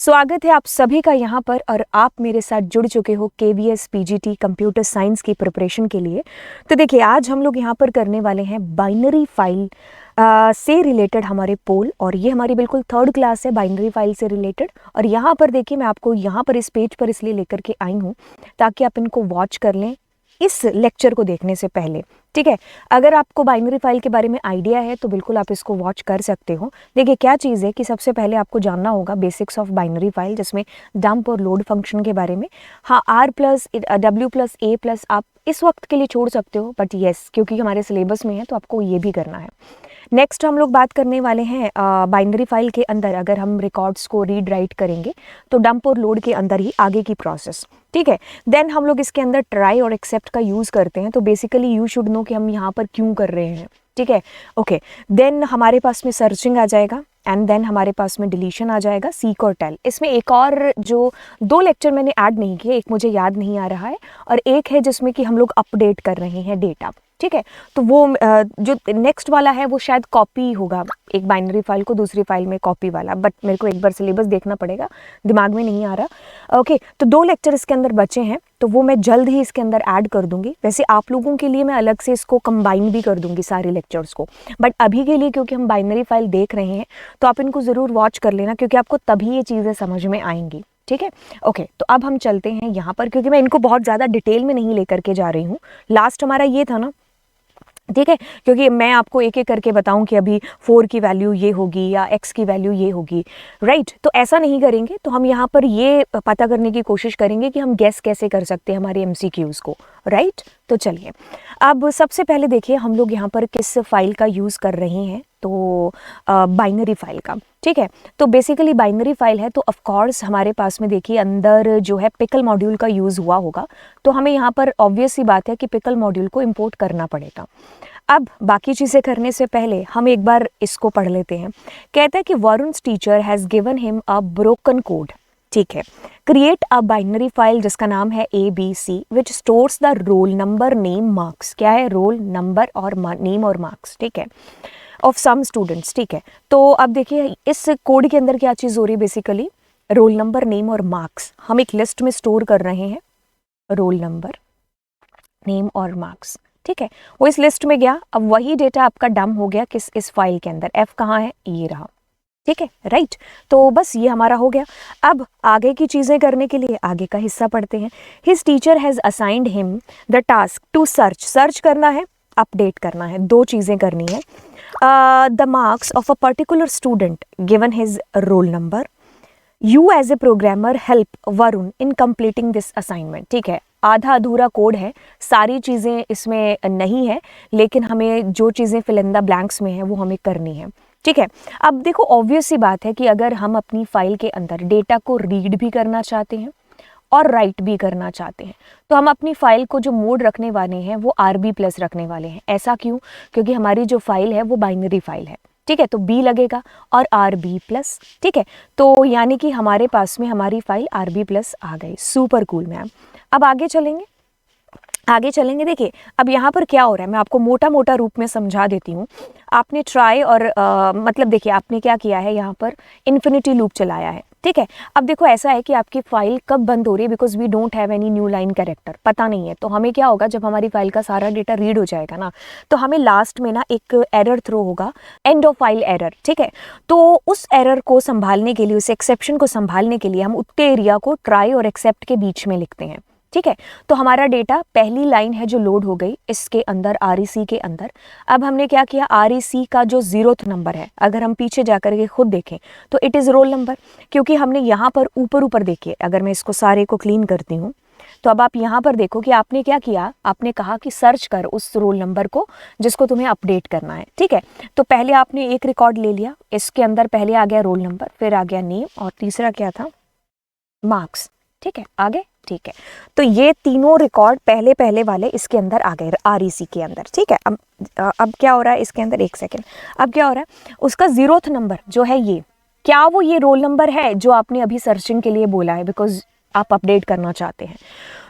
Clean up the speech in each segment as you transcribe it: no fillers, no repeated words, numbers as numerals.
स्वागत है आप सभी का यहाँ पर और आप मेरे साथ जुड़ चुके हो KVS PGT कंप्यूटर साइंस की प्रिपरेशन के लिए। तो देखिए आज हम लोग यहाँ पर करने वाले हैं बाइनरी फाइल से रिलेटेड हमारे पोल, और ये हमारी बिल्कुल थर्ड क्लास है बाइनरी फाइल से रिलेटेड। और यहाँ पर देखिए मैं आपको यहाँ पर इस पेज पर इसलिए लेकर के आई हूँ ताकि आप इनको वॉच कर लें इस लेक्चर को देखने से पहले, ठीक है। अगर आपको बाइनरी फाइल के बारे में आइडिया है तो बिल्कुल आप इसको वॉच कर सकते हो। देखिए क्या चीज़ है कि सबसे पहले आपको जानना होगा बेसिक्स ऑफ बाइनरी फाइल, जिसमें डंप और लोड फंक्शन के बारे में। हाँ, R plus W plus A plus आप इस वक्त के लिए छोड़ सकते हो, बट येस क्योंकि हमारे सिलेबस में है तो आपको ये भी करना है। नेक्स्ट हम लोग बात करने वाले हैं बाइनरी फाइल के अंदर अगर हम रिकॉर्ड्स को रीड राइट करेंगे तो डंप और लोड के अंदर ही आगे की प्रोसेस, ठीक है। देन हम लोग इसके अंदर ट्राई और एक्सेप्ट का यूज़ करते हैं, तो बेसिकली यू शुड नो कि हम यहाँ पर क्यों कर रहे हैं, ठीक है। ओके, देन हमारे पास में सर्चिंग आ जाएगा एंड देन हमारे पास में डिलीशन आ जाएगा, सीक और टेल। इसमें एक और जो दो लेक्चर मैंने ऐड नहीं किए, एक मुझे याद नहीं आ रहा है और एक है जिसमें कि हम लोग अपडेट कर रहे हैं डेटा, ठीक है। तो वो जो नेक्स्ट वाला है वो शायद कॉपी होगा, एक बाइनरी फाइल को दूसरी फाइल में कॉपी वाला, बट मेरे को एक बार सिलेबस देखना पड़ेगा, दिमाग में नहीं आ रहा। ओके, तो दो लेक्चर इसके अंदर बचे हैं तो वो मैं जल्द ही इसके अंदर ऐड कर दूंगी। वैसे आप लोगों के लिए मैं अलग से इसको कंबाइन भी कर दूंगी सारे लेक्चर्स को, बट अभी के लिए क्योंकि हम बाइनरी फाइल देख रहे हैं तो आप इनको ज़रूर वॉच कर लेना क्योंकि आपको तभी ये चीज़ें समझ में आएंगी, ठीक है। ओके, तो अब हम चलते हैं यहाँ पर, क्योंकि मैं इनको बहुत ज़्यादा डिटेल में नहीं लेकर के जा रही हूँ। लास्ट हमारा ये था ना, ठीक है, क्योंकि मैं आपको एक एक करके बताऊं कि अभी 4 की वैल्यू ये होगी या x की वैल्यू ये होगी, राइट। तो ऐसा नहीं करेंगे, तो हम यहाँ पर ये पता करने की कोशिश करेंगे कि हम गेस कैसे कर सकते हैं हमारे MCQs को, राइट। तो चलिए अब सबसे पहले देखिए हम लोग यहाँ पर किस फाइल का यूज़ कर रहे हैं, तो बाइनरी फाइल का, ठीक है। तो बेसिकली बाइनरी फाइल है तो ऑफ कोर्स हमारे पास में देखिए अंदर जो है पिकल मॉड्यूल का यूज़ हुआ होगा, तो हमें यहाँ पर ऑब्वियस सी बात है कि पिकल मॉड्यूल को इंपोर्ट करना पड़ेगा। अब बाकी चीज़ें करने से पहले हम एक बार इसको पढ़ लेते हैं। कहता है कि Varun's teacher has given him a broken code, ठीक है। क्रिएट अ बाइनरी फाइल जिसका नाम है ABC which stores the roll number name marks, क्या है, रोल नंबर और नेम और मार्क्स, ठीक है, ऑफ सम स्टूडेंट्स, ठीक है। तो अब देखिए इस कोड के अंदर क्या चीज़ हो रही है, बेसिकली रोल नंबर नेम और मार्क्स हम एक लिस्ट में स्टोर कर रहे हैं, रोल नंबर नेम और मार्क्स, ठीक है। वो इस लिस्ट में गया, अब वही डेटा आपका डंप हो गया किस, इस फाइल के अंदर। F कहाँ है, ये रहा, ठीक है, राइट। तो बस ये हमारा हो गया। अब आगे की चीज़ें करने के लिए आगे का हिस्सा पढ़ते हैं। His teacher has assigned him the task to search करना है, अपडेट करना है, दो चीज़ें करनी है। The marks of a particular student given his roll number. You as a programmer help Varun in completing this assignment, ठीक है। आधा अधूरा कोड है, सारी चीज़ें इसमें नहीं है, लेकिन हमें जो चीज़ें फिल इन द ब्लैंक्स में है वो हमें करनी है, ठीक है। अब देखो ऑब्वियस सी बात है कि अगर हम अपनी फाइल के अंदर डेटा को रीड भी करना चाहते हैं और राइट भी करना चाहते हैं तो हम अपनी फाइल को जो मोड रखने वाले हैं वो RB प्लस रखने वाले हैं। ऐसा क्यों, क्योंकि हमारी जो फाइल है वो बाइनरी फाइल है, ठीक है, तो B लगेगा और RB प्लस, ठीक है। तो यानी कि हमारे पास में हमारी फाइल RB प्लस आ गई। Super cool ma'am. अब आगे चलेंगे देखिए अब यहाँ पर क्या हो रहा है मैं आपको मोटा मोटा रूप में समझा देती हूँ। आपने ट्राई और मतलब देखिए आपने क्या किया है, यहाँ पर इन्फिनिटी लूप चलाया है, ठीक है। अब देखो ऐसा है कि आपकी फाइल कब बंद हो रही है, because we don't have any new line character, पता नहीं है। तो हमें क्या होगा, जब हमारी फाइल का सारा डेटा रीड हो जाएगा ना तो हमें लास्ट में ना एक एरर थ्रो होगा, एंड ऑफ फाइल एरर, ठीक है। तो उस एरर को संभालने के लिए, उस एक्सेप्शन को संभालने के लिए हम उतने एरिया को ट्राई और एक्सेप्ट के बीच में लिखते हैं, ठीक है। तो हमारा डेटा पहली लाइन है जो लोड हो गई इसके अंदर, REC के अंदर। अब हमने क्या किया, REC का जो 0th नंबर है, अगर हम पीछे जाकर के खुद देखें तो इट इज़ रोल नंबर, क्योंकि हमने यहाँ पर ऊपर देखिए, अगर मैं इसको सारे को क्लीन करती हूँ तो अब आप यहाँ पर देखो कि आपने क्या किया, आपने कहा कि सर्च कर उस रोल नंबर को जिसको तुम्हें अपडेट करना है, ठीक है। तो पहले आपने एक रिकॉर्ड ले लिया, इसके अंदर पहले आ गया रोल नंबर, फिर आ गया नेम और तीसरा क्या था, मार्क्स, ठीक है, आगे, ठीक है। तो ये तीनों रिकॉर्ड पहले वाले इसके अंदर आ गए REC के अंदर, ठीक है। अब क्या हो रहा है इसके अंदर, एक सेकेंड, अब क्या हो रहा है, उसका 0th नंबर जो है ये, क्या वो ये रोल नंबर है जो आपने अभी सर्चिंग के लिए बोला है, बिकॉज आप अपडेट करना चाहते हैं।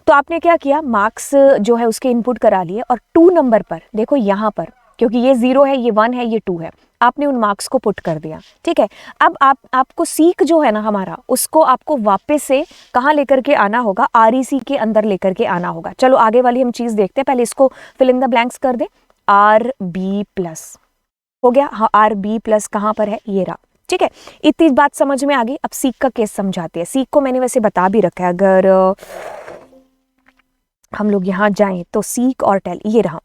तो आपने क्या किया, मार्क्स जो है उसके इनपुट करा लिए और 2 नंबर पर देखो यहाँ पर, क्योंकि ये 0 है, ये 1 है, ये 2 है, आपने उन मार्क्स को पुट कर दिया, ठीक है। अब आपको सीक जो है ना हमारा, उसको आपको वापस से कहाँ लेकर के आना होगा, REC के अंदर लेकर के आना होगा। चलो आगे वाली हम चीज़ देखते हैं, पहले इसको फिल इन द ब्लैंक्स कर दे। RB प्लस हो गया, हाँ RB प्लस कहाँ पर है, ये रहा, ठीक है। इतनी बात समझ में आ गई। अब सीक का केस समझाते हैं। सीक को मैंने वैसे बता भी रखा है, अगर हम लोग यहाँ जाएं तो सीक और टेल ये रहा,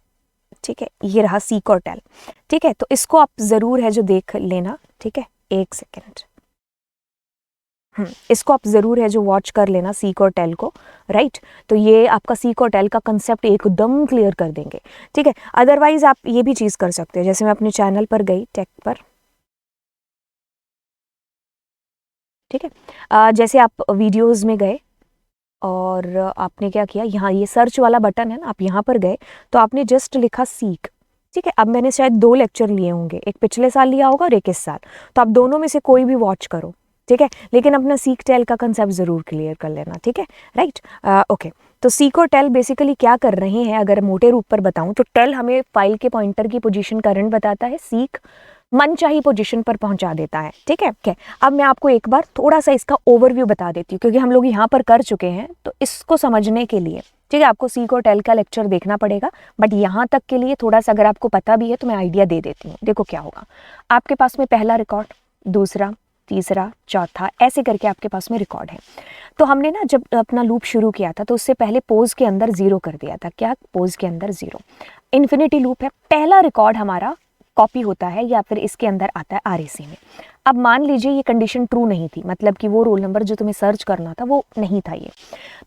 ठीक है, ये रहा सीक और टेल, ठीक है। तो इसको आप जरूर है जो देख लेना, ठीक है, एक सेकेंड, इसको आप जरूर है जो वॉच कर लेना सीक और टेल को, राइट। तो ये आपका सीक और टेल का कंसेप्ट एकदम क्लियर कर देंगे, ठीक है। अदरवाइज आप ये भी चीज़ कर सकते हो, जैसे मैं अपने चैनल पर गई टेक पर, ठीक है। जैसे आप वीडियोस में गए और आपने क्या किया, यहाँ ये सर्च वाला बटन है ना, आप यहाँ पर गए तो आपने जस्ट लिखा सीक, ठीक है। अब मैंने शायद 2 लेक्चर लिए होंगे, एक पिछले साल लिया होगा और एक इस साल, तो आप दोनों में से कोई भी वॉच करो, ठीक है। लेकिन अपना सीक टेल का कंसेप्ट जरूर क्लियर कर लेना, ठीक है, राइट। ओके, तो सीक और टेल बेसिकली क्या कर रहे हैं, अगर मोटे रूप पर बताऊं तो टेल हमें फाइल के पॉइंटर की पोजीशन करंट बताता है, सीक मनचाही पोजीशन पर पहुंचा देता है, ठीक है। okay. अब मैं आपको एक बार थोड़ा सा इसका ओवरव्यू बता देती हूँ, क्योंकि हम लोग यहाँ पर कर चुके हैं, तो इसको समझने के लिए, ठीक है, आपको सीक और टेल का लेक्चर देखना पड़ेगा, बट यहाँ तक के लिए थोड़ा सा अगर आपको पता भी है तो मैं आइडिया दे देती हूँ। देखो क्या होगा, आपके पास में पहला रिकॉर्ड, दूसरा, तीसरा, चौथा, ऐसे करके आपके पास में रिकॉर्ड है। तो हमने ना जब अपना लूप शुरू किया था तो उससे पहले पोज के अंदर 0 कर दिया था। क्या, पोज के अंदर 0, इन्फिनिटी लूप है, पहला रिकॉर्ड हमारा कॉपी होता है या फिर इसके अंदर आता है REC में। अब मान लीजिए ये कंडीशन ट्रू नहीं थी, मतलब कि वो रोल नंबर जो तुम्हें सर्च करना था वो नहीं था ये,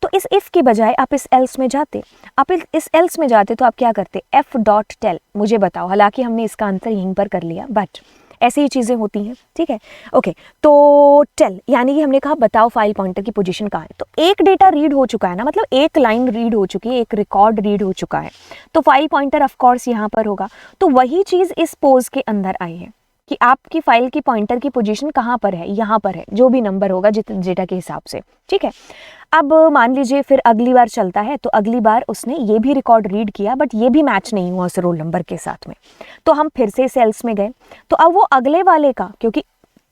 तो इस इफ के बजाय आप इस एल्स में जाते, आप इस एल्स में जाते तो आप क्या करते, f.tel मुझे बताओ, हालांकि हमने इसका आंसर यहीं पर कर लिया, बट ऐसी ही चीज़ें होती हैं, ठीक है। ओके, तो टेल यानी कि हमने कहा बताओ फाइल पॉइंटर की पोजीशन कहाँ है, तो एक डेटा रीड हो चुका है ना, मतलब एक लाइन रीड हो चुकी है, एक रिकॉर्ड रीड हो चुका है, तो फाइल पॉइंटर ऑफ कोर्स यहाँ पर होगा। तो वही चीज़ इस पोज के अंदर आई है कि आपकी फाइल की पॉइंटर की पोजीशन कहाँ पर है, यहाँ पर है, जो भी नंबर होगा डेटा के हिसाब से, ठीक है। अब मान लीजिए फिर अगली बार चलता है, तो अगली बार उसने ये भी रिकॉर्ड रीड किया, बट ये भी मैच नहीं हुआ उस रोल नंबर के साथ में, तो हम फिर से सेल्स में गए, तो अब वो अगले वाले का, क्योंकि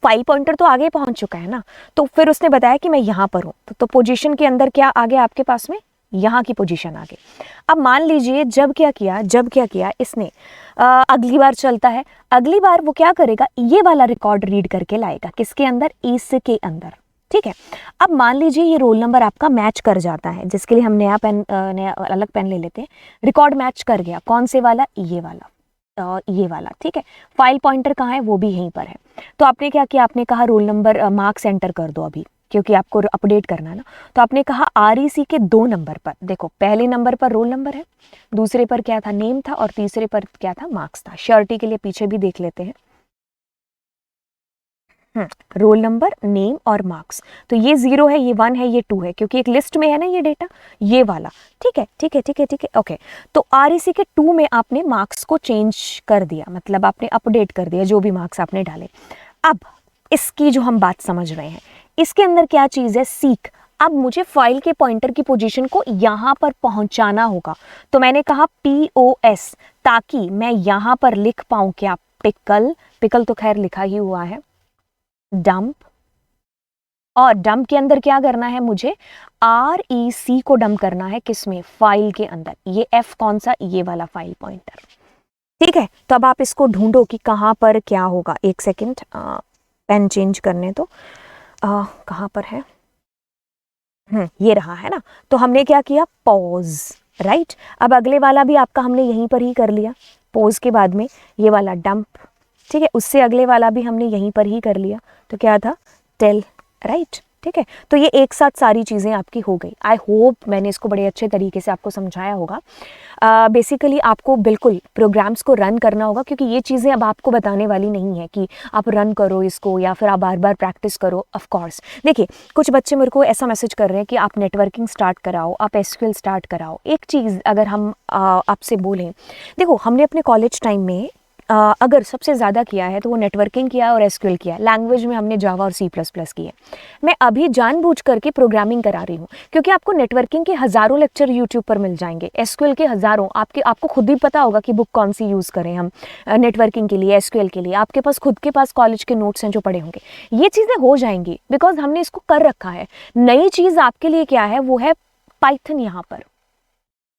फाइल पॉइंटर तो आगे पहुंच चुका है ना, तो फिर उसने बताया कि मैं यहाँ पर हूँ, तो पोजीशन के अंदर क्या आ गया आपके पास में, यहाँ की पोजीशन आ गई। अब मान लीजिए जब क्या किया इसने, अगली बार चलता है, अगली बार वो क्या करेगा, ये वाला रिकॉर्ड रीड करके लाएगा, किसके अंदर, इसके अंदर, ठीक है। अब मान लीजिए ये रोल नंबर आपका मैच कर जाता है, जिसके लिए हम नया अलग पेन ले लेते हैं, रिकॉर्ड मैच कर गया, कौन से वाला, ये वाला, ठीक है। फाइल पॉइंटर कहाँ है, वो भी यहीं पर है। तो आपने क्या किया, आपने कहा रोल नंबर मार्क्स एंटर कर दो अभी, क्योंकि आपको अपडेट करना है ना, तो आपने कहा REC के 2 नंबर पर, देखो पहले नंबर पर रोल नंबर है, दूसरे पर क्या था, नेम था, और तीसरे पर क्या था, मार्क्स था। श्योरिटी के लिए पीछे भी देख लेते हैं, रोल नंबर, नेम और मार्क्स, तो ये 0 है, ये 1 है, ये 2 है, क्योंकि एक लिस्ट में है ना ये डेटा, ये वाला, ठीक है, ओके। तो REC के 2 में आपने मार्क्स को चेंज कर दिया, मतलब आपने अपडेट कर दिया जो भी मार्क्स आपने डाले। अब इसकी जो हम बात समझ रहे हैं, इसके अंदर क्या चीज़ है, सीक। अब मुझे फाइल के पॉइंटर की पोजीशन को यहाँ पर पहुँचाना होगा, तो मैंने कहा POS, ताकि मैं यहाँ पर लिख पाऊँ क्या, पिकल तो खैर लिखा ही हुआ है, डंप, और डंप के अंदर क्या करना है, मुझे REC को डंप करना है, किसमें, फाइल के अंदर, ये F कौन सा, ये वाला फाइल पॉइंटर, ठीक है। तो अब आप इसको ढूंढो कि कहाँ पर क्या होगा, एक सेकेंड, पेन चेंज करने तो कहाँ पर है, ये रहा है ना। तो हमने क्या किया, पॉज, राइट। अब अगले वाला भी आपका हमने यहीं पर ही कर लिया, पॉज के बाद में ये वाला डंप, ठीक है, उससे अगले वाला भी हमने यहीं पर ही कर लिया, तो क्या था, टेल, राइट, ठीक है। तो ये एक साथ सारी चीज़ें आपकी हो गई। आई होप मैंने इसको बड़े अच्छे तरीके से आपको समझाया होगा। बेसिकली आपको बिल्कुल प्रोग्राम्स को रन करना होगा, क्योंकि ये चीज़ें अब आपको बताने वाली नहीं है कि आप रन करो इसको या फिर आप बार बार प्रैक्टिस करो। ऑफ कोर्स देखिए, कुछ बच्चे मेरे को ऐसा मैसेज कर रहे हैं कि आप नेटवर्किंग स्टार्ट कराओ, आप SQL स्टार्ट कराओ। एक चीज़ अगर हम आपसे बोलें, देखो हमने अपने कॉलेज टाइम में अगर सबसे ज़्यादा किया है तो वो नेटवर्किंग किया और एसक्यूएल किया। लैंग्वेज में हमने जावा और सी प्लस प्लस की है। मैं अभी जानबूझ करके प्रोग्रामिंग करा रही हूँ क्योंकि आपको नेटवर्किंग के हज़ारों लेक्चर यूट्यूब पर मिल जाएंगे, एसक्यूएल के हज़ारों। आपको खुद ही पता होगा कि बुक कौन सी यूज़ करें हम नेटवर्किंग के लिए, एसक्यूएल के लिए। आपके पास खुद के पास कॉलेज के नोट्स हैं जो पढ़े होंगे। ये चीज़ें हो जाएंगी बिकॉज हमने इसको कर रखा है। नई चीज़ आपके लिए क्या है, वो है पाइथन यहाँ पर,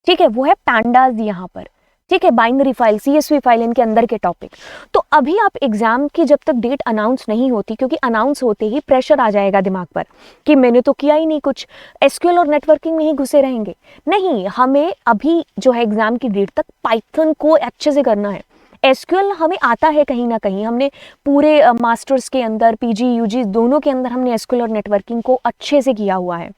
ठीक है, वो है पैंडाज यहाँ पर, ठीक है, बाइनरी फाइल, CSV फाइल, इनके अंदर के टॉपिक। तो अभी आप एग्जाम की जब तक डेट अनाउंस नहीं होती, क्योंकि अनाउंस होते ही प्रेशर आ जाएगा दिमाग पर कि मैंने तो किया ही नहीं कुछ, एसक्यूएल और नेटवर्किंग में ही घुसे रहेंगे। नहीं, हमें अभी जो है एग्जाम की डेट तक पाइथन को अच्छे से करना है। एसक्यूएल हमें आता है कहीं ना कहीं, हमने पूरे मास्टर्स के अंदर, PG UG दोनों के अंदर हमने एसक्यूएल और नेटवर्किंग को अच्छे से किया हुआ है।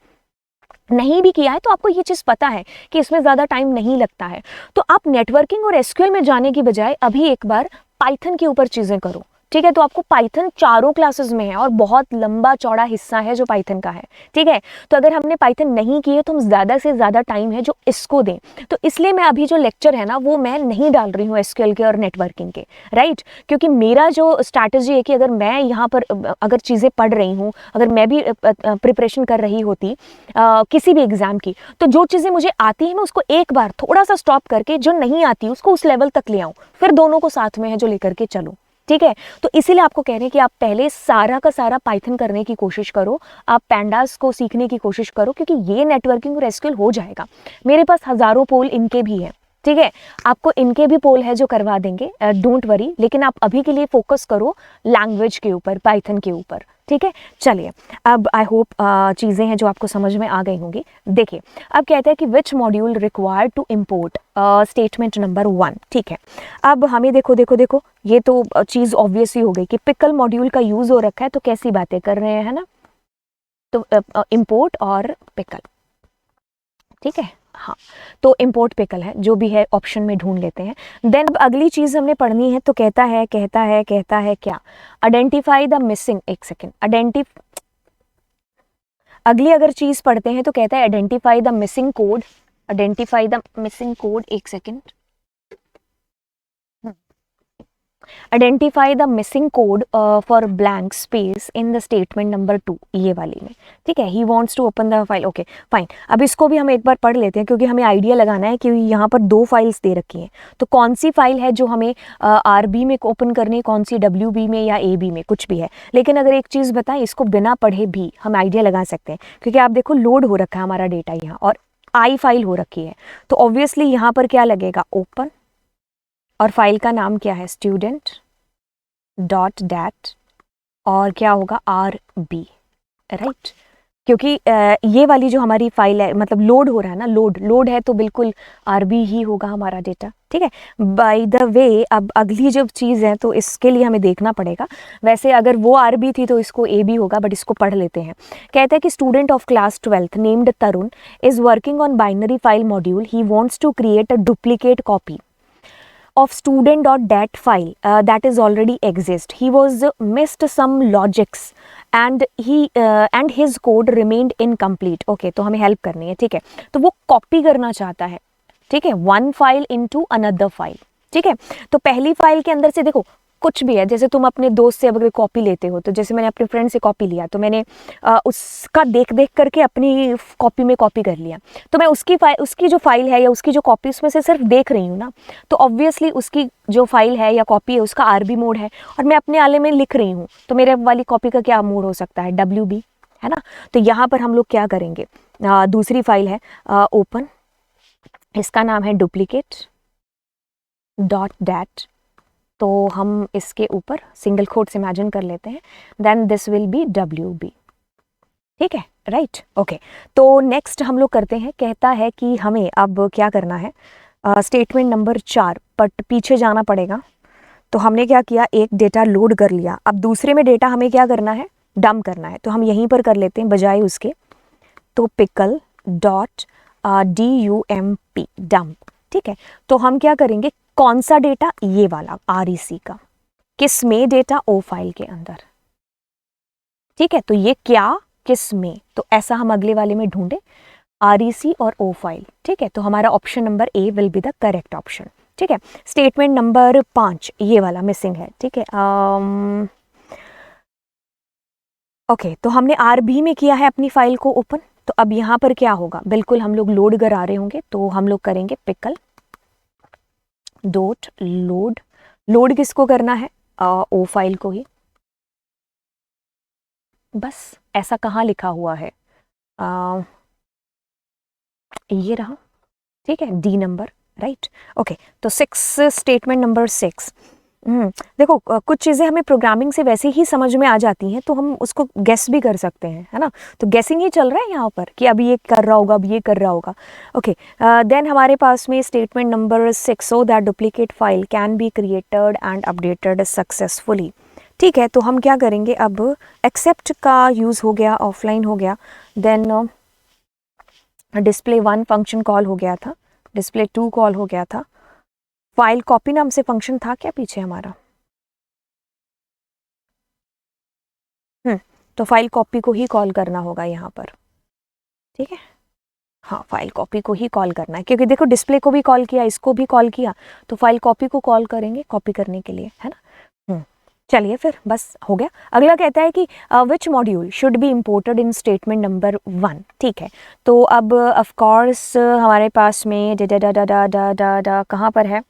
नहीं भी किया है तो आपको ये चीज़ पता है कि इसमें ज़्यादा टाइम नहीं लगता है। तो आप नेटवर्किंग और एसक्यूएल में जाने की बजाय अभी एक बार पाइथन के ऊपर चीज़ें करो, ठीक है। तो आपको पाइथन चारों क्लासेस में है और बहुत लंबा चौड़ा हिस्सा है जो पाइथन का है, ठीक है। तो अगर हमने पाइथन नहीं की है तो हम ज़्यादा से ज़्यादा टाइम है जो इसको दें। तो इसलिए मैं अभी जो लेक्चर है ना वो मैं नहीं डाल रही हूँ एसक्यूएल के और नेटवर्किंग के, राइट। क्योंकि मेरा जो स्ट्रैटेजी है कि अगर मैं यहाँ पर अगर चीज़ें पढ़ रही हूँ, अगर मैं भी प्रिपरेशन कर रही होती किसी भी एग्जाम की, तो जो चीज़ें मुझे आती है मैं उसको एक बार थोड़ा सा स्टॉप करके जो नहीं आती उसको उस लेवल तक ले आऊँ, फिर दोनों को साथ में है जो लेकर के चलूँ, ठीक है। तो इसीलिए आपको कह रहे हैं कि आप पहले सारा का सारा पाइथन करने की कोशिश करो, आप पैंडास को सीखने की कोशिश करो, क्योंकि ये नेटवर्किंग और एसक्यूएल हो जाएगा। मेरे पास हज़ारों पोल इनके भी है, ठीक है। आपको इनके भी पोल है जो करवा देंगे, डोंट वरी। लेकिन आप अभी के लिए फोकस करो लैंग्वेज के ऊपर, पाइथन के ऊपर, ठीक है। चलिए, अब आई होप चीज़ें हैं जो आपको समझ में आ गई होंगी। देखिए, अब कहते हैं कि which module required to import statement number 1, ठीक है। अब हमें देखो ये तो चीज़ ऑब्वियस ही हो गई कि पिकल मॉड्यूल का यूज़ हो रखा है, तो कैसी बातें कर रहे हैं, है ना। तो इम्पोर्ट और पिकल, ठीक है, हाँ। तो इम्पोर्ट पिकल है, जो भी है ऑप्शन में ढूंढ लेते हैं। देन अब अगली चीज़ हमने पढ़नी है, तो कहता है क्या, आइडेंटिफाई द मिसिंग, एक सेकेंड, अगली अगर चीज़ पढ़ते हैं तो कहता है आइडेंटिफाई द मिसिंग कोड, एक second, identify the missing code for blank space in the statement number 2, ये वाली में, ठीक है। He wants to open the file, okay fine. अब इसको भी हम एक बार पढ़ लेते हैं क्योंकि हमें आइडिया लगाना है कि यहाँ पर 2 फाइल्स दे रखी हैं, तो कौन सी फाइल है जो हमें RB में ओपन करनी है, कौन सी WB में या AB में, कुछ भी है। लेकिन अगर एक चीज़ बताएं, इसको बिना पढ़े भी हम आइडिया लगा सकते हैं, क्योंकि आप देखो लोड हो रखा है हमारा डेटा यहाँ और I फाइल हो रखी है, तो ऑब्वियसली यहाँ पर क्या लगेगा, ओपन, और फाइल का नाम क्या है, student.dat, और क्या होगा, RB, राइट। क्योंकि ये वाली जो हमारी फाइल है, मतलब लोड हो रहा है ना, लोड है तो बिल्कुल RB ही होगा हमारा डेटा, ठीक है। बाय द वे, अब अगली जब चीज़ है तो इसके लिए हमें देखना पड़ेगा। वैसे अगर वो RB थी तो इसको AB होगा, बट इसको पढ़ लेते हैं। कहता है कि student of class 12th named Tarun is working on binary file module, he wants to create a duplicate copy of student.dat file that is already exist. He was missed some logics and his code remained incomplete. Okay, तो हमें help करनी है, ठीक है। तो वो copy करना चाहता है, ठीक है, one file into another file, ठीक है। तो पहली फाइल के अंदर से देखो कुछ भी है, जैसे तुम अपने दोस्त से अगर कॉपी लेते हो, तो जैसे मैंने अपने फ्रेंड से कॉपी लिया तो मैंने उसका देख करके अपनी कॉपी में कॉपी कर लिया, तो मैं उसकी जो फाइल है या उसकी जो कॉपी उसमें से सिर्फ देख रही हूँ ना, तो ऑब्वियसली उसकी जो फाइल है या कॉपी है उसका RB मोड है और मैं अपने आले में लिख रही हूँ, तो मेरे वाली कॉपी का क्या मोड हो सकता है, WB, है ना। तो यहाँ पर हम लोग क्या करेंगे, दूसरी फाइल है ओपन, इसका नाम है duplicate.dat, तो हम इसके ऊपर सिंगल कोट इमेजिन कर लेते हैं, then this will be WB, ठीक है, राइट, ओके। तो नेक्स्ट हम लोग करते हैं, कहता है कि हमें अब क्या करना है, स्टेटमेंट नंबर 4, बट पीछे जाना पड़ेगा। तो हमने क्या किया, एक डेटा लोड कर लिया, अब दूसरे में डेटा हमें क्या करना है, डंप करना है, तो हम यहीं पर कर लेते हैं बजाय उसके, तो pickle.dump, डंप, ठीक है। तो हम क्या करेंगे, कौन सा डेटा, ये वाला REC का, किस में डेटा, O फाइल के अंदर, ठीक है। तो ये क्या, किस में, तो ऐसा हम अगले वाले में ढूंढे, REC और O फाइल, ठीक है। तो हमारा option number A will be the correct option, ठीक है। स्टेटमेंट नंबर 5 ये वाला मिसिंग है, ठीक है। ओके, तो हमने RB में किया है अपनी फाइल को ओपन, तो अब यहाँ पर क्या होगा, बिल्कुल हम लोग लोड करा रहे होंगे, तो हम लोग करेंगे पिकल डॉट लोड। लोड किसको करना है, ओ फाइल को ही, बस ऐसा कहाँ लिखा हुआ है, ये रहा, ठीक है, डी नंबर, राइट। ओके, तो 6 स्टेटमेंट नंबर 6। देखो कुछ चीज़ें हमें प्रोग्रामिंग से वैसे ही समझ में आ जाती हैं, तो हम उसको गेस भी कर सकते हैं, है ना। तो गेसिंग ही चल रहा है यहाँ पर कि अभी ये कर रहा होगा, अभी ये कर रहा होगा। ओके, देन हमारे पास में statement number 6, so that duplicate file can be created and updated successfully. ठीक है, तो हम क्या करेंगे, अब एक्सेप्ट का यूज़ हो गया, ऑफलाइन हो गया, देन display1 फंक्शन कॉल हो गया था, display2 कॉल हो गया था, फाइल कॉपी नाम से फंक्शन था क्या पीछे हमारा, तो फाइल कॉपी को ही कॉल करना होगा यहाँ पर, ठीक है। हाँ, फाइल कॉपी को ही कॉल करना है, क्योंकि देखो डिस्प्ले को भी कॉल किया, इसको भी कॉल किया, तो फाइल कॉपी को कॉल करेंगे कॉपी करने के लिए, है ना। चलिए फिर बस हो गया। अगला कहता है कि which module should be imported in statement number 1। ठीक है, तो अब ऑफ कोर्स हमारे पास में डा कहाँ पर है,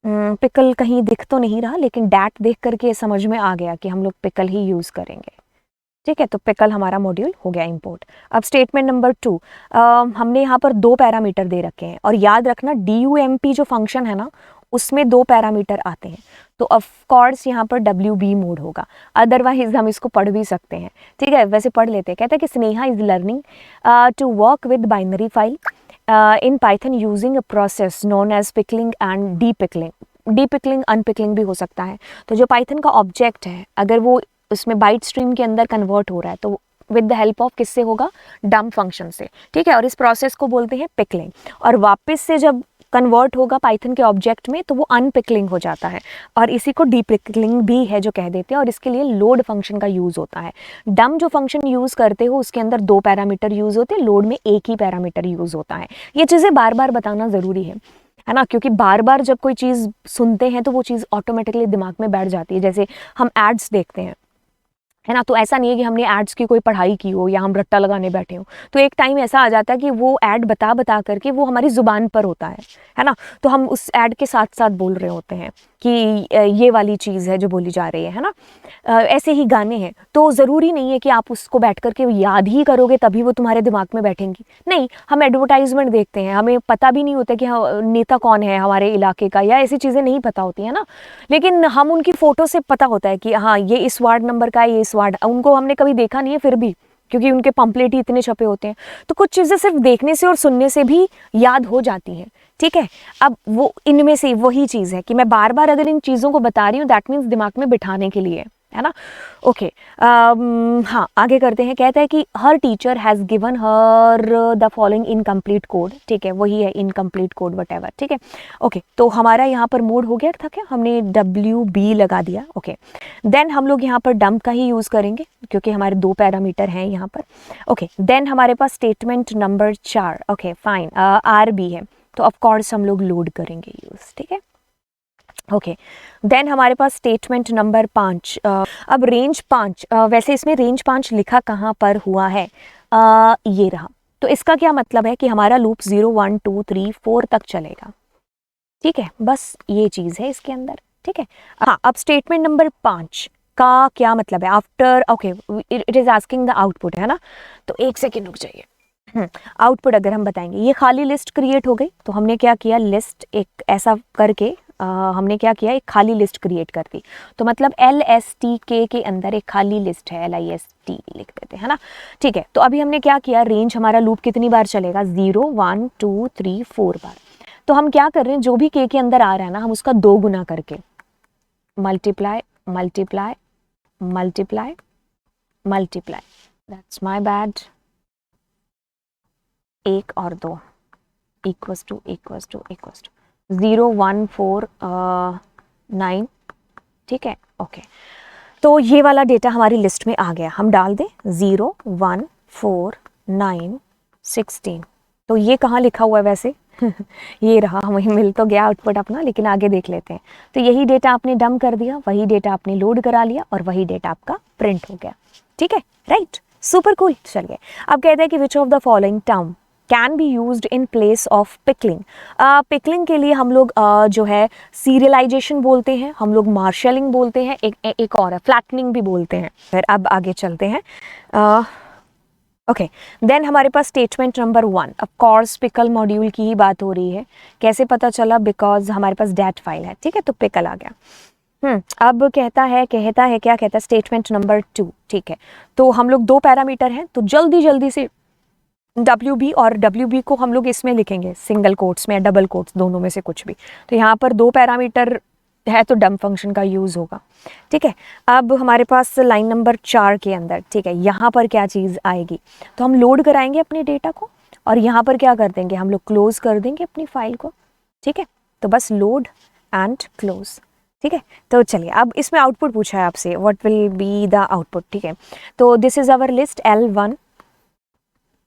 पिकल कहीं दिख तो नहीं रहा, लेकिन डैट देख करके समझ में आ गया कि हम लोग पिकल ही यूज़ करेंगे। ठीक है, तो पिकल हमारा मॉड्यूल हो गया इंपोर्ट। अब स्टेटमेंट नंबर 2, हमने यहाँ पर 2 पैरामीटर दे रखे हैं, और याद रखना DUMP जो फंक्शन है ना, उसमें 2 पैरामीटर आते हैं, तो ऑफ कोर्स यहाँ पर WB मोड होगा, अदरवाइज हम इसको पढ़ भी सकते हैं। ठीक है, वैसे पढ़ लेते हैं। कहता है कि Sneha is learning to work with binary file in Python using a process known as pickling and depickling unpickling भी हो सकता है। तो जो पाइथन का ऑब्जेक्ट है, अगर वो उसमें बाइट स्ट्रीम के अंदर कन्वर्ट हो रहा है, तो विद द हेल्प ऑफ किससे होगा, डम्प फंक्शन से। ठीक है, और इस प्रोसेस को बोलते हैं पिकलिंग, और वापस से जब कन्वर्ट होगा पाइथन के ऑब्जेक्ट में, तो वो अनपिकलिंग हो जाता है, और इसी को डीपिकलिंग भी है जो कह देते हैं, और इसके लिए लोड फंक्शन का यूज़ होता है। डम जो फंक्शन यूज़ करते हो उसके अंदर 2 पैरामीटर यूज़ होते हैं, लोड में एक ही पैरामीटर यूज़ होता है। ये चीज़ें बार बार बताना ज़रूरी है ना, क्योंकि बार बार जब कोई चीज़ सुनते हैं तो वो चीज़ ऑटोमेटिकली दिमाग में बैठ जाती है। जैसे हम एड्स देखते हैं, है ना, तो ऐसा नहीं है कि हमने एड्स की कोई पढ़ाई की हो या हम रट्टा लगाने बैठे हो, तो एक टाइम ऐसा आ जाता है कि वो ऐड बता बता करके वो हमारी ज़ुबान पर होता है ना, तो हम उस ऐड के साथ साथ बोल रहे होते हैं कि ये वाली चीज़ है जो बोली जा रही है ना। ऐसे ही गाने हैं, तो ज़रूरी नहीं है कि आप उसको बैठ करके याद ही करोगे तभी वो तुम्हारे दिमाग में बैठेंगी। नहीं, हम एडवर्टाइजमेंट देखते हैं, हमें पता भी नहीं होता कि नेता कौन है हमारे इलाके का, या ऐसी चीज़ें नहीं पता होती है ना, लेकिन हम उनकी फ़ोटो से पता होता है कि हाँ ये इस वार्ड नंबर का है, ये इस वार्ड, उनको हमने कभी देखा नहीं है फिर भी, क्योंकि उनके पंपलेट ही इतने छपे होते हैं। तो कुछ चीज़ें सिर्फ देखने से और सुनने से भी याद हो जाती हैं। ठीक है, अब वो इनमें से वही चीज़ है कि मैं बार बार अगर इन चीज़ों को बता रही हूँ, दैट मीन्स दिमाग में बिठाने के लिए, है ना। ओके, हाँ आगे करते हैं। कहता है कि her teacher has given her the following incomplete code. ठीक है, वही है इनकम्प्लीट कोड वटेवर। ठीक है, ओके, तो हमारा यहाँ पर मोड हो गया था क्या, हमने WB लगा दिया। ओके, देन हम लोग यहाँ पर डंप का ही यूज़ करेंगे क्योंकि हमारे 2 पैरामीटर हैं यहाँ पर। ओके, देन हमारे पास statement number 4। Okay fine, RB है, तो ऑफ कोर्स हम लोग लोड करेंगे यूज़। ठीक है, ओके, देन हमारे पास स्टेटमेंट नंबर 5। अब रेंज 5, वैसे इसमें रेंज 5 लिखा कहाँ पर हुआ है, ये रहा। तो इसका क्या मतलब है कि हमारा लूप 0 1 2 3 4 तक चलेगा। ठीक है, बस ये चीज़ है इसके अंदर। ठीक है, हाँ, अब स्टेटमेंट नंबर 5 का क्या मतलब है, after okay it is asking the output, है ना। तो एक सेकेंड रुक जाइए। आउटपुट अगर हम बताएंगे, ये खाली लिस्ट क्रिएट हो गई, तो हमने क्या किया, लिस्ट एक ऐसा करके हमने क्या किया, एक खाली लिस्ट क्रिएट कर दी। तो मतलब LSTK के अंदर एक खाली लिस्ट है, LIST लिख देते हैं ना। ठीक है, तो अभी हमने क्या किया, रेंज हमारा लूप कितनी बार चलेगा, 0 1 2 3 4 बार। तो हम क्या कर रहे हैं, जो भी K के अंदर आ रहा है ना, हम उसका 2 गुना करके multiply multiply multiply multiply, that's my bad, 1 और 2 इक्वल्स टू 0 1 4 9। ठीक है, ओके, तो ये वाला डेटा हमारी लिस्ट में आ गया। हम डाल दें 0 1 4 9 16। तो ये कहाँ लिखा हुआ है वैसे, ये रहा, हमें मिल तो गया आउटपुट अपना, लेकिन आगे देख लेते हैं। तो यही डेटा आपने डंप कर दिया, वही डेटा आपने लोड करा लिया और वही डेटा आपका प्रिंट हो गया। ठीक है, राइट, सुपर कूल। चलिए अब कहते हैं कि which of the following term can be used in place of pickling. Pickling के लिए हम लोग जो है सीरियलाइजेशन बोलते हैं, हम लोग मार्शलिंग बोलते हैं, एक और है फ्लैटनिंग भी बोलते हैं। फिर अब आगे चलते हैं। ओके, देन हमारे पास statement number 1, of course pickle module की ही बात हो रही है। कैसे पता चला? बिकॉज हमारे पास डेट फाइल है। ठीक है, तो पिकल आ गया। अब कहता है क्या कहता है स्टेटमेंट नंबर 2। ठीक है, तो हम लोग 2 पैरामीटर हैं, तो जल्दी से WB और WB को हम लोग इसमें लिखेंगे सिंगल कोट्स में या डबल कोट्स, दोनों में से कुछ भी। तो यहाँ पर 2 पैरामीटर है तो डंप फंक्शन का यूज़ होगा। ठीक है, अब हमारे पास लाइन नंबर 4 के अंदर, ठीक है, यहाँ पर क्या चीज़ आएगी? तो हम लोड कराएंगे अपने डेटा को और यहाँ पर क्या कर देंगे? हम लोग क्लोज कर देंगे अपनी फाइल को। ठीक है, तो बस लोड एंड क्लोज। ठीक है, तो चलिए अब इसमें आउटपुट पूछा है आपसे, what will be the output. ठीक है, तो this is our list L1।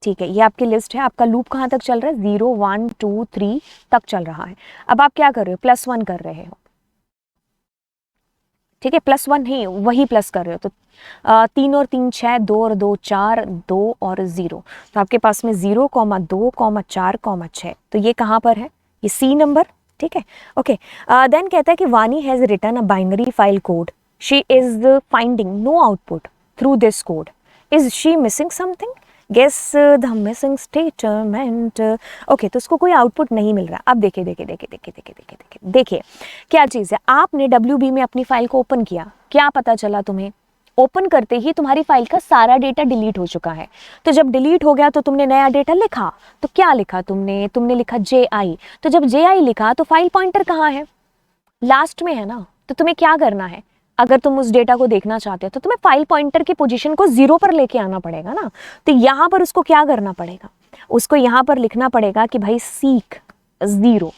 ठीक है, ये आपकी लिस्ट है। आपका लूप कहाँ तक चल रहा है? 0 1 2 3 तक चल रहा है। अब आप क्या कर रहे हो? +1 कर रहे हो। ठीक है, +1 ही वही प्लस कर रहे हो। तो 3 और 3 6, 2 और 2 4, 2 और 0। तो आपके पास में 0, 2, 4, 6। तो ये कहाँ पर है? ये C नंबर। ठीक है, ओके। देन कहता है कि Vani has written a binary file code, she is finding no output through this code, is she missing something? Guess the missing statement. Okay, तो उसको कोई आउटपुट नहीं मिल रहा। अब देखिए क्या चीज़ है। आपने WB में अपनी फाइल को ओपन किया, क्या पता चला तुम्हें? ओपन करते ही तुम्हारी फाइल का सारा डेटा डिलीट हो चुका है। तो जब डिलीट हो गया तो तुमने नया डेटा लिखा, तो क्या लिखा तुमने लिखा JI। तो जब JI लिखा तो फाइल पॉइंटर कहाँ है? लास्ट में है ना। तो तुम्हें क्या करना है? अगर तुम उस डेटा को देखना चाहते हो तो तुम्हें फाइल पॉइंटर की पोजीशन को 0 पर लेके आना पड़ेगा ना। तो यहाँ पर उसको क्या करना पड़ेगा? उसको यहाँ पर लिखना पड़ेगा कि भाई seek 0,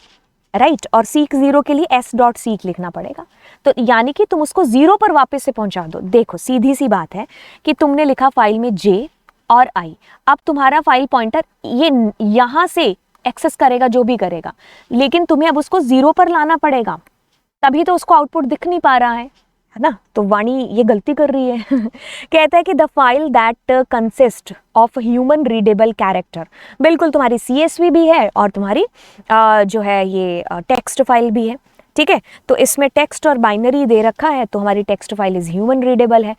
राइट, और seek 0 के लिए s.seek लिखना पड़ेगा। तो यानी कि तुम उसको 0 पर वापस से पहुंचा दो। देखो सीधी सी बात है कि तुमने लिखा फाइल में J और I। अब तुम्हारा फाइल पॉइंटर ये यहाँ से एक्सेस करेगा जो भी करेगा, लेकिन तुम्हें अब उसको 0 पर लाना पड़ेगा, तभी तो उसको आउटपुट दिख नहीं पा रहा है ना। तो वाणी ये गलती कर रही है। कहता है कि the file that consist of human readable character. बिल्कुल, तुम्हारी CSV भी है और तुम्हारी जो है ये टेक्स्ट फाइल भी है। ठीक है, तो इसमें टेक्स्ट और बाइनरी दे रखा है, तो हमारी text file is human readable है।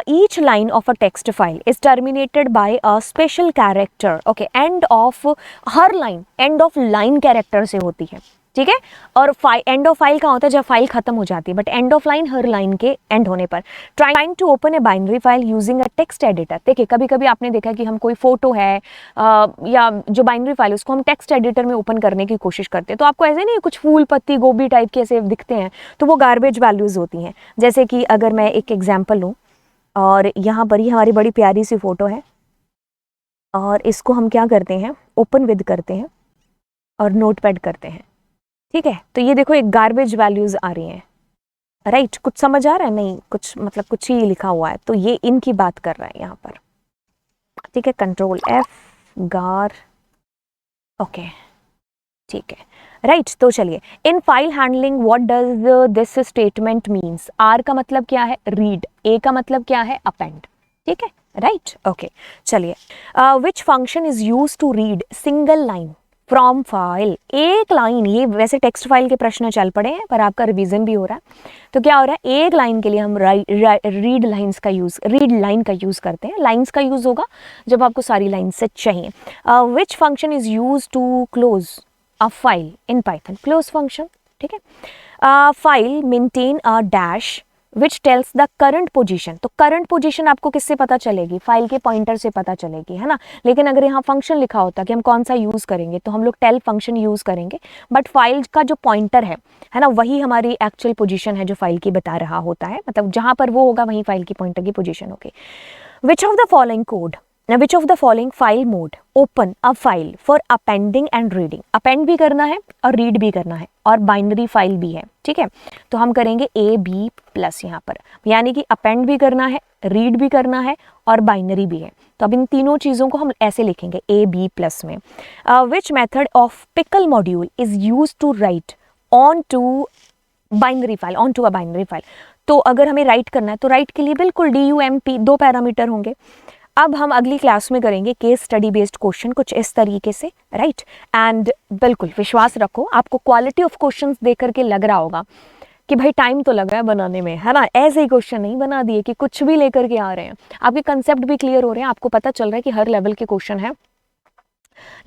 Each line of a text file is terminated by a special character. Okay, end of हर line end of line character से होती है। ठीक है, और एंड ऑफ फाइल कहाँ होता है? जब फाइल खत्म हो जाती है, बट एंड ऑफ लाइन हर लाइन के एंड होने पर। Trying to open a binary file using a text editor. देखिए कभी कभी आपने देखा कि हम कोई फोटो है या जो बाइनरी फाइल उसको हम टेक्स्ट एडिटर में ओपन करने की कोशिश करते हैं, तो आपको ऐसे नहीं कुछ फूल पत्ती गोभी टाइप के ऐसे दिखते हैं, तो वो गार्बेज वैल्यूज होती हैं। जैसे कि अगर मैं एक एग्जाम्पल लूँ, और यहाँ पर ही हमारी बड़ी प्यारी सी फोटो है, और इसको हम क्या करते हैं? ओपन विद करते हैं और नोटपैड करते हैं। ठीक है, तो ये देखो एक गार्बेज वैल्यूज आ रही हैं, राइट। कुछ समझ आ रहा है? नहीं, कुछ मतलब कुछ ही लिखा हुआ है, तो ये इनकी बात कर रहा है यहाँ पर। ठीक है, कंट्रोल F गार। ओके, ठीक है, राइट। तो चलिए, in file handling what does this statement means? R का मतलब क्या है? रीड। A का मतलब क्या है? अपेंड। ठीक है, राइट, ओके। चलिए, which function is use to read single line from file? एक लाइन, ये वैसे टेक्स्ट फाइल के प्रश्न चल पड़े हैं पर आपका रिवीजन भी हो रहा है। तो क्या हो रहा है? एक लाइन के लिए हम रीड लाइन का यूज करते हैं। लाइन्स का यूज होगा जब आपको सारी लाइन से चाहिए। Which function is use to close a file in Python? Close function. ठीक है, file maintain a dash which tells the current position. तो करंट पोजीशन आपको किससे पता चलेगी? फाइल के पॉइंटर से पता चलेगी, है ना। लेकिन अगर यहाँ फंक्शन लिखा होता कि हम कौन सा यूज करेंगे, तो हम लोग टेल फंक्शन यूज करेंगे, बट फाइल का जो पॉइंटर है ना, वही हमारी एक्चुअल पोजीशन है जो फाइल की बता रहा होता है। मतलब जहां पर वो होगा वहीं फाइल की पॉइंटर की पोजीशन होगी। Which of the following code which of the following file mode open a file for appending and reading, append भी करना है और रीड भी करना है और बाइनरी फाइल भी है, ठीक है। तो हम करेंगे AB प्लस यहाँ पर, यानी कि अपेंड भी करना है, रीड भी करना है और बाइनरी भी है। तो अब इन तीनों चीज़ों को हम ऐसे लिखेंगे AB प्लस में। Which method of pickle module is use to write on to binary file, on to a binary file. तो अगर हमें राइट करना है तो राइट के लिए बिल्कुल DUMP 2 पैरामीटर होंगे। अब हम अगली क्लास में करेंगे केस स्टडी बेस्ड क्वेश्चन कुछ इस तरीके से, राइट। एंड बिल्कुल विश्वास रखो, आपको क्वालिटी ऑफ क्वेश्चंस देख करके लग रहा होगा कि भाई टाइम तो लग रहा है बनाने में, है ना। ऐसे ही क्वेश्चन नहीं बना दिए कि कुछ भी लेकर के आ रहे हैं, आपके कंसेप्ट भी क्लियर हो रहे हैं, आपको पता चल रहा है कि हर लेवल के क्वेश्चन है।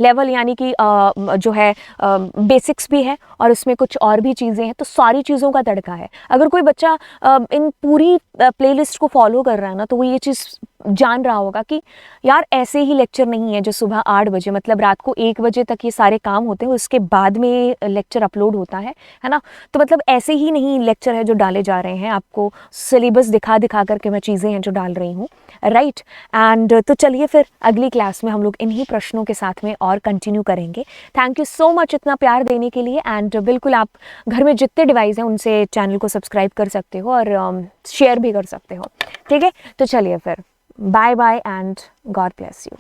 लेवल यानी कि जो है बेसिक्स भी है और उसमें कुछ और भी चीज़ें हैं, तो सारी चीज़ों का तड़का है। अगर कोई बच्चा इन पूरी प्लेलिस्ट को फॉलो कर रहा है ना, तो वो ये चीज़ जान रहा होगा कि यार ऐसे ही लेक्चर नहीं है जो सुबह 8 बजे, मतलब रात को 1 बजे तक ये सारे काम होते हैं, उसके बाद में लेक्चर अपलोड होता है ना। तो मतलब ऐसे ही नहीं लेक्चर है जो डाले जा रहे हैं, आपको सिलेबस दिखा दिखा करके मैं चीज़ें हैं जो डाल रही हूँ, राइट। एंड तो चलिए फिर अगली क्लास में हम लोग इन्हीं प्रश्नों के साथ में और कंटिन्यू करेंगे। थैंक यू सो मच इतना प्यार देने के लिए। एंड बिल्कुल आप घर में जितने डिवाइस हैं उनसे चैनल को सब्सक्राइब कर सकते हो और शेयर भी कर सकते हो, ठीक है। तो चलिए फिर, bye bye and God bless you.